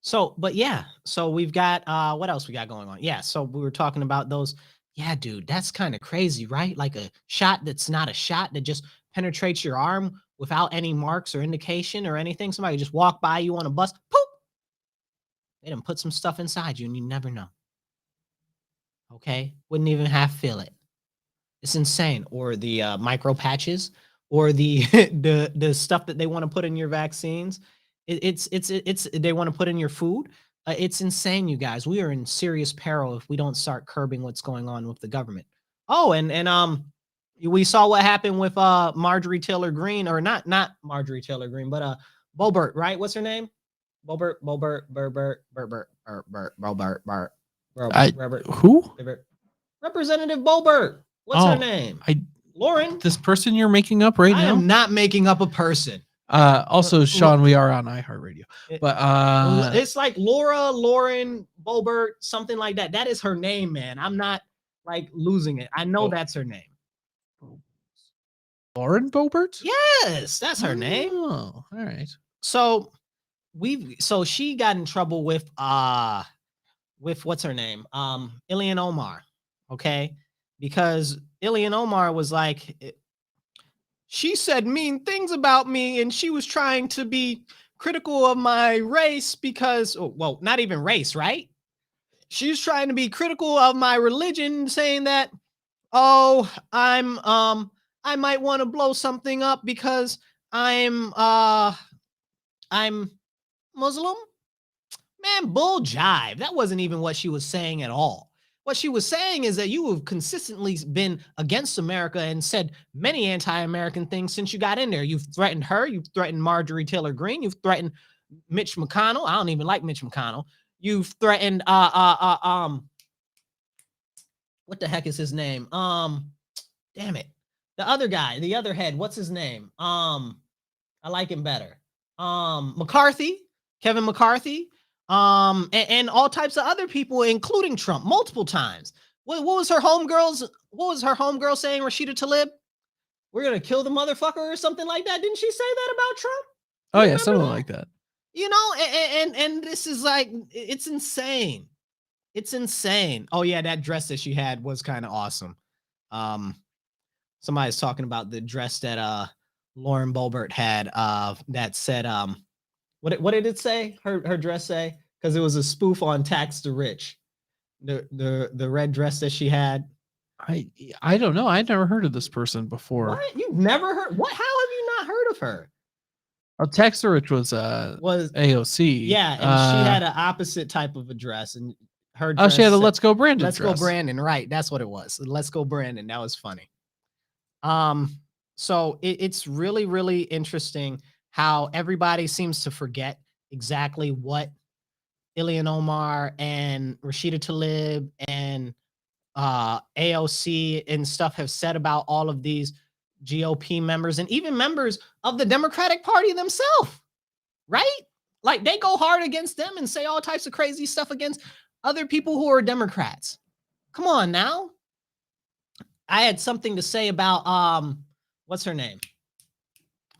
So, but yeah, so we've got what else we got going on? Yeah, so we were talking about those. Yeah, dude, that's kind of crazy, right? Like a shot that's not a shot that just penetrates your arm without any marks or indication or anything. Somebody just walk by you on a bus, poop. They done put some stuff inside you and you never know. Okay, wouldn't even half feel it. It's insane. Or the micro patches, or the the stuff that they want to put in your vaccines. It's they want to put in your food. It's insane, you guys. We are in serious peril if we don't start curbing what's going on with the government. Oh, and we saw what happened with Marjorie Taylor Greene, or not Marjorie Taylor Greene, but Boebert, right? What's her name? Boebert. Who? Representative Boebert. What's her Oh, name? I Lauren. this person you're making up right I now. am not making up a person. Also, Sean, we are on iHeartRadio, but It's like Lauren Boebert, something like that. That is her name, man. I'm not like losing it. I know that's her name. Lauren Boebert. Yes, that's her name. Oh, all right. So she got in trouble with what's her name? Ilhan Omar. Okay. Because Ilhan Omar was like, she said mean things about me, and she was trying to be critical of my race because, well, not even race, right? She's trying to be critical of my religion, saying that, oh, I might want to blow something up because I'm Muslim. Man, bull jive. That wasn't even what she was saying at all. What she was saying is that you have consistently been against America and said many anti-American things since you got in there. You've threatened her. You've threatened Marjorie Taylor Greene. You've threatened Mitch McConnell. I don't even like Mitch McConnell. You've threatened what the heck is his name? Damn it. The other guy, the other head, what's his name? I like him better. McCarthy, Kevin McCarthy. And all types of other people, including Trump, multiple times. What was her homegirl saying? Rashida Tlaib, we're gonna kill the motherfucker or something like that. Didn't she say that about Trump? Oh yeah, something like that. You know, and this is like, it's insane. It's insane. Oh yeah, that dress that she had was kind of awesome. Somebody's talking about the dress that Lauren Boebert had that said what did it say? Her dress say? Because it was a spoof on Tax the Rich. The red dress that she had. I don't know. I'd never heard of this person before. What? You've never heard? What? How have you not heard of her? Oh, Tax the Rich was AOC. Yeah, and she had an opposite type of a dress, and her dress she had a Let's Go Brandon. Let's Go Brandon, right? That's what it was. Let's Go Brandon. That was funny. So it's really, really interesting how everybody seems to forget exactly what Ilhan Omar and Rashida Tlaib and AOC and stuff have said about all of these GOP members and even members of the Democratic Party themselves, right? Like they go hard against them and say all types of crazy stuff against other people who are Democrats. Come on now. I had something to say about what's her name?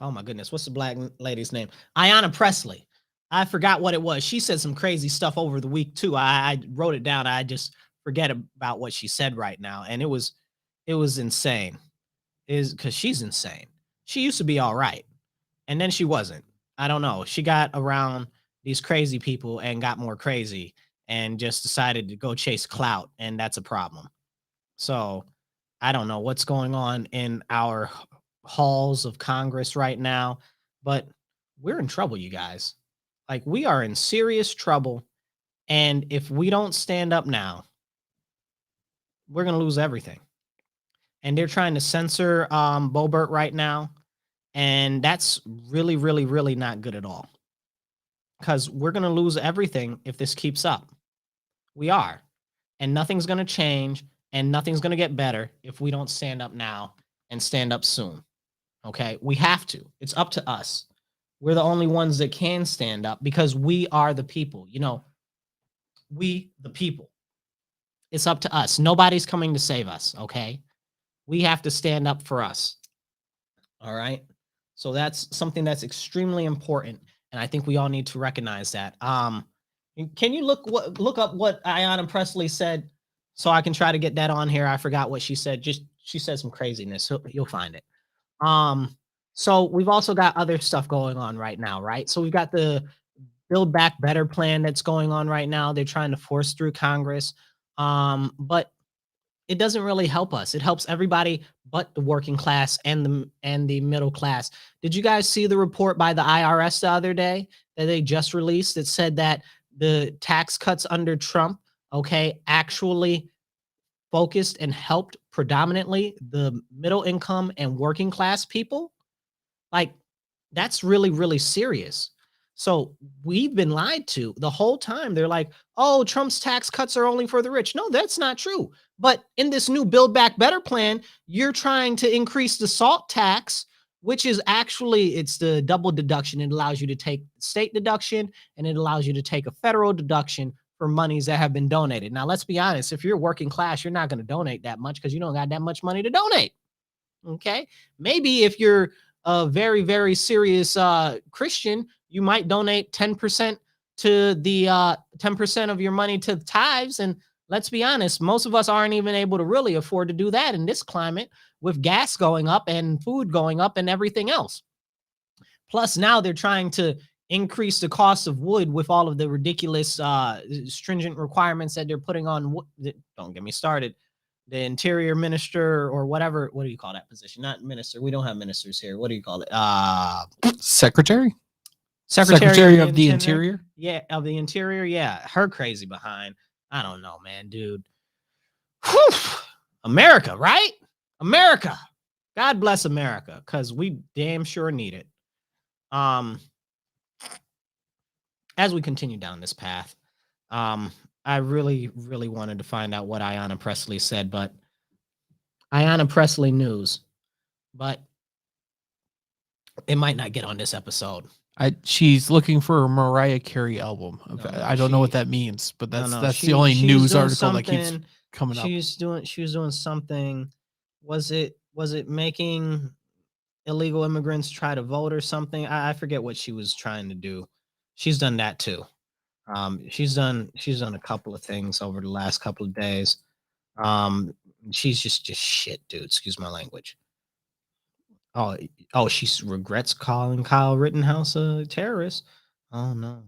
Oh my goodness, what's the black lady's name? Ayanna Pressley. I forgot what it was. She said some crazy stuff over the week too. I wrote it down. I just forget about what she said right now, and it was insane. Is because she's insane. She used to be all right, and then she wasn't. I don't know. She got around these crazy people and got more crazy, and just decided to go chase clout, and that's a problem. So I don't know what's going on in our halls of Congress right now, but we're in trouble, you guys. Like we are in serious trouble. And if we don't stand up now, we're going to lose everything. And they're trying to censor Bobert right now. And that's really, really, really not good at all. Because we're going to lose everything if this keeps up. We are. And nothing's going to change. And nothing's going to get better if we don't stand up now and stand up soon. Okay? We have to. It's up to us. We're the only ones that can stand up because we are the people. You know, we, the people. It's up to us. Nobody's coming to save us. Okay? We have to stand up for us. All right? So that's something that's extremely important. And I think we all need to recognize that. Can you look up what Ayanna Pressley said so I can try to get that on here? I forgot what she said. She said some craziness. So you'll find it. So we've also got other stuff going on right now, right? So we've got the Build Back Better plan that's going on right now. They're trying to force through Congress. But it doesn't really help us. It helps everybody but the working class and the middle class. Did you guys see the report by the IRS the other day that they just released that said that the tax cuts under Trump, okay, actually focused and helped predominantly the middle income and working class people? Like, that's really, really serious. So we've been lied to the whole time. They're like, oh, Trump's tax cuts are only for the rich. No, that's not true. But in this new Build Back Better plan, you're trying to increase the SALT tax, which is actually, it's the double deduction. It allows you to take state deduction and it allows you to take a federal deduction for monies that have been donated. Now, let's be honest. If you're working class, you're not going to donate that much because you don't got that much money to donate. Okay. Maybe if you're a very, very serious Christian, you might donate 10% to the 10% of your money to tithes. And let's be honest, most of us aren't even able to really afford to do that in this climate with gas going up and food going up and everything else. Plus, now they're trying to increase the cost of wood with all of the ridiculous stringent requirements that they're putting on wood. Don't get me started. The interior minister or whatever. What do you call that position? Not minister. We don't have ministers here. What do you call it? Secretary of the Interior. Yeah, of the Interior. Yeah, her crazy behind. I don't know, man, dude. Whew. America, right? America. God bless America, because we damn sure need it. As we continue down this path, I really, really wanted to find out what Ayanna Pressley said, but Ayanna Pressley news, but it might not get on this episode. She's looking for a Mariah Carey album. I don't know what that means, but that's the only news article that keeps coming up. She was doing something. Was it making illegal immigrants try to vote or something? I forget what she was trying to do. She's done that too. She's done a couple of things over the last couple of days. She's just shit, dude. Excuse my language. Oh, she regrets calling Kyle Rittenhouse a terrorist. Oh no.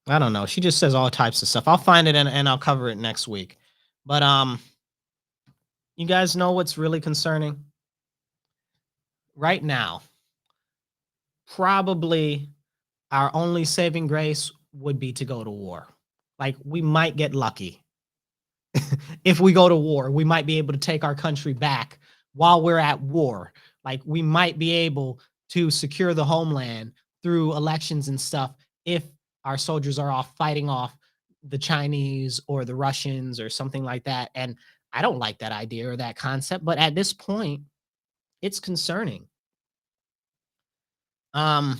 I don't know. She just says all types of stuff. I'll find it and I'll cover it next week. But you guys know what's really concerning? Right now, probably our only saving grace would be to go to war. Like, we might get lucky. If we go to war, we might be able to take our country back while we're at war. Like, we might be able to secure the homeland through elections and stuff if our soldiers are off fighting off the Chinese or the Russians or something like that. And I don't like that idea or that concept, but at this point, it's concerning. Um,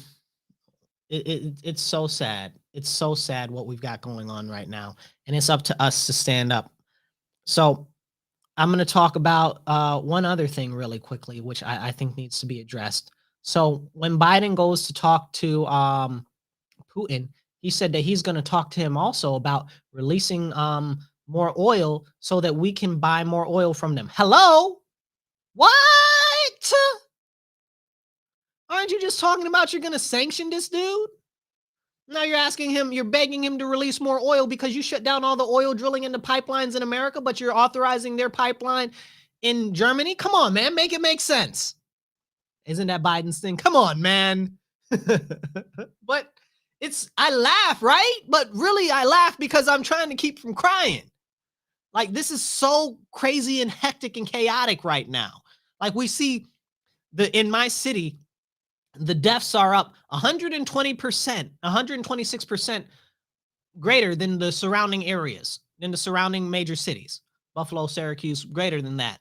it's so sad. It's so sad what we've got going on right now, and it's up to us to stand up. So I'm going to talk about one other thing really quickly, which I think needs to be addressed. So when Biden goes to talk to Putin, he said that he's going to talk to him also about releasing more oil so that we can buy more oil from them. Hello? What? Aren't you just talking about you're going to sanction this dude? Now you're asking him, you're begging him to release more oil because you shut down all the oil drilling in the pipelines in America, but you're authorizing their pipeline in Germany? Come on, man, make it make sense. Isn't that Biden's thing? Come on, man. But I laugh, right? But really, I laugh because I'm trying to keep from crying. Like, this is so crazy and hectic and chaotic right now. Like, we see in my city, the deaths are up 120%, 126% greater than the surrounding areas, than the surrounding major cities. Buffalo, Syracuse, greater than that.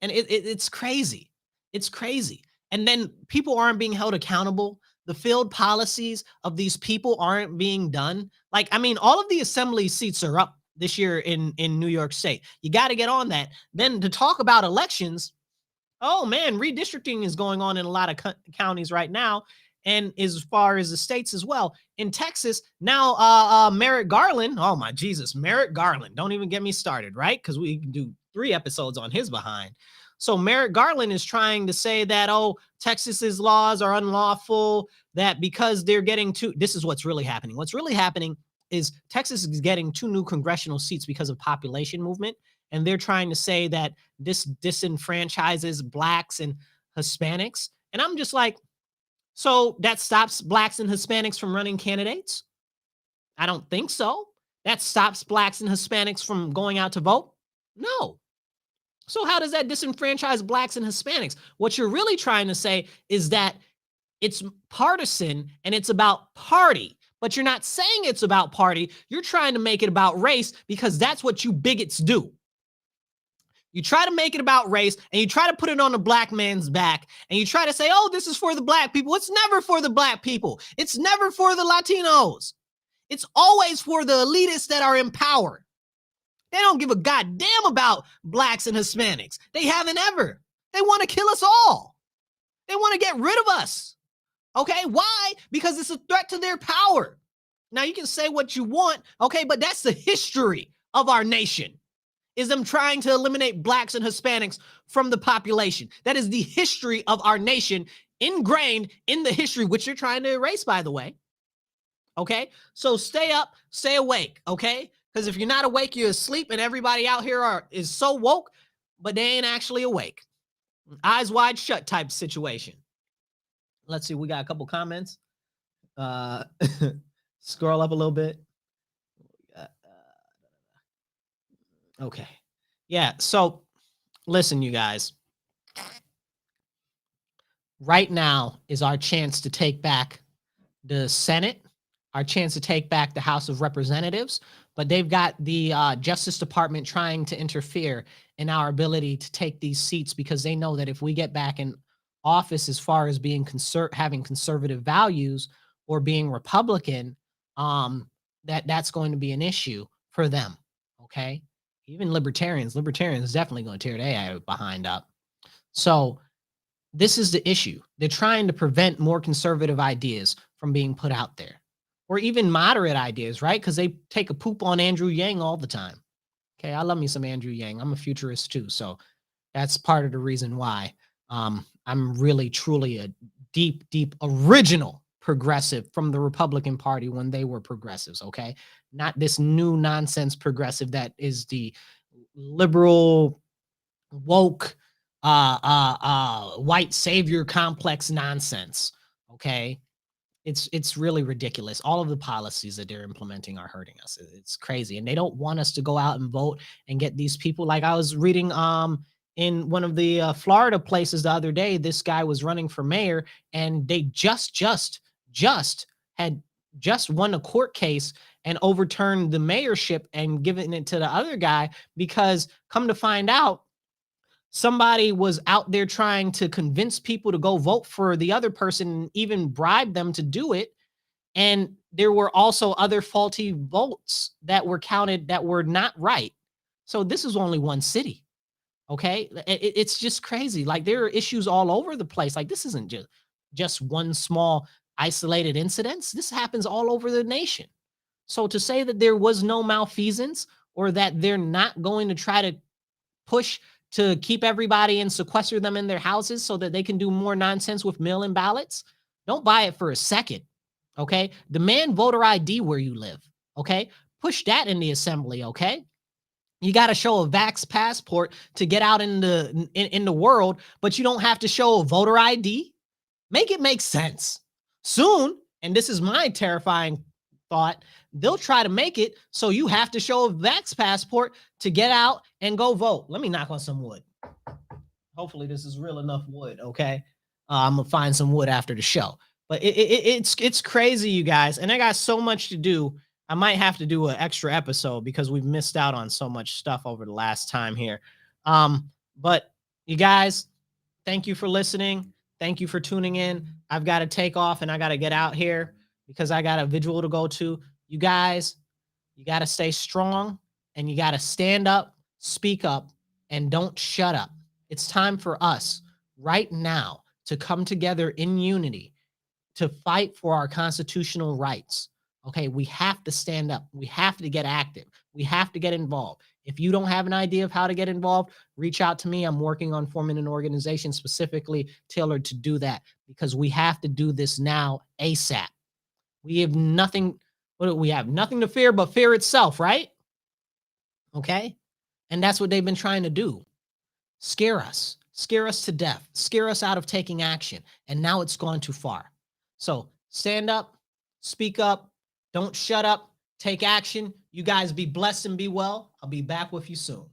And it's crazy. It's crazy. And then people aren't being held accountable. The field policies of these people aren't being done. Like, I mean, all of the assembly seats are up this year in New York State. You got to get on that. Then to talk about elections, oh man, redistricting is going on in a lot of counties right now, and as far as the states as well. In Texas now, Merrick Garland. Oh my Jesus, Merrick Garland! Don't even get me started, right? Because we can do 3 episodes on his behind. So Merrick Garland is trying to say that Texas's laws are unlawful. That because they're getting this is what's really happening. What's really happening is Texas is getting 2 new congressional seats because of population movement. And they're trying to say that this disenfranchises blacks and Hispanics. And I'm just like, so that stops blacks and Hispanics from running candidates? I don't think so. That stops blacks and Hispanics from going out to vote? No. So how does that disenfranchise blacks and Hispanics? What you're really trying to say is that it's partisan and it's about party. But you're not saying it's about party. You're trying to make it about race because that's what you bigots do. You try to make it about race and you try to put it on the black man's back and you try to say, oh, this is for the black people. It's never for the black people. It's never for the Latinos. It's always for the elitists that are in power. They don't give a goddamn about blacks and Hispanics. They haven't ever. They want to kill us all. They want to get rid of us. Okay, why? Because it's a threat to their power. Now you can say what you want, okay, but that's the history of our nation. Is them trying to eliminate blacks and Hispanics from the population. That is the history of our nation, ingrained in the history, which you're trying to erase, by the way. Okay? So stay up, stay awake, okay? Because if you're not awake, you're asleep, and everybody out here is so woke, but they ain't actually awake. Eyes wide shut type situation. Let's see, we got a couple comments. Scroll up a little bit. Okay. Yeah. So listen, you guys, right now is our chance to take back the Senate, our chance to take back the House of Representatives, but they've got the Justice Department trying to interfere in our ability to take these seats because they know that if we get back in office as far as being having conservative values or being Republican, that's going to be an issue for them. Okay. Even libertarians definitely going to tear their behind up. So this is the issue. They're trying to prevent more conservative ideas from being put out there, or even moderate ideas, right? Because they take a poop on Andrew Yang all the time. Okay, I love me some Andrew Yang. I'm a futurist too, so that's part of the reason why I'm really, truly a deep, original progressive from the Republican Party when they were progressives, okay? Not this new nonsense progressive that is the liberal, woke, white savior complex nonsense, okay? It's really ridiculous. All of the policies that they're implementing are hurting us. It's crazy. And they don't want us to go out and vote and get these people. Like I was reading in one of the Florida places the other day, this guy was running for mayor and they just had won a court case and overturn the mayorship and giving it to the other guy, because come to find out, somebody was out there trying to convince people to go vote for the other person and even bribe them to do it. And there were also other faulty votes that were counted that were not right. So this is only one city. Okay. It's just crazy. Like, there are issues all over the place. Like, this isn't just one small isolated incidents. This happens all over the nation. So to say that there was no malfeasance, or that they're not going to try to push to keep everybody and sequester them in their houses so that they can do more nonsense with mail-in ballots, don't buy it for a second. Okay. Demand voter ID where you live. Okay. Push that in the assembly. Okay. You got to show a vax passport to get out in the world, but you don't have to show a voter ID. Make it make sense. Soon, and this is my terrifying thought, they'll try to make it so you have to show a vax passport to get out and go vote. Let me knock on some wood. Hopefully this is real enough wood. Okay. I'm gonna find some wood after the show. But it's crazy, you guys. And I got so much to do. I might have to do an extra episode because we've missed out on so much stuff over the last time here. But you guys, thank you for listening. Thank you for tuning in. I've got to take off and I got to get out here because I got a visual to go to. You guys, you got to stay strong and you got to stand up, speak up, and don't shut up. It's time for us right now to come together in unity to fight for our constitutional rights. Okay, we have to stand up. We have to get active. We have to get involved. If you don't have an idea of how to get involved, reach out to me. I'm working on forming an organization specifically tailored to do that, because we have to do this now ASAP. We have nothing, we have nothing to fear but fear itself, right? Okay? And that's what they've been trying to do. Scare us to death, scare us out of taking action. And now it's gone too far. So stand up, speak up, don't shut up, take action. You guys be blessed and be well. I'll be back with you soon.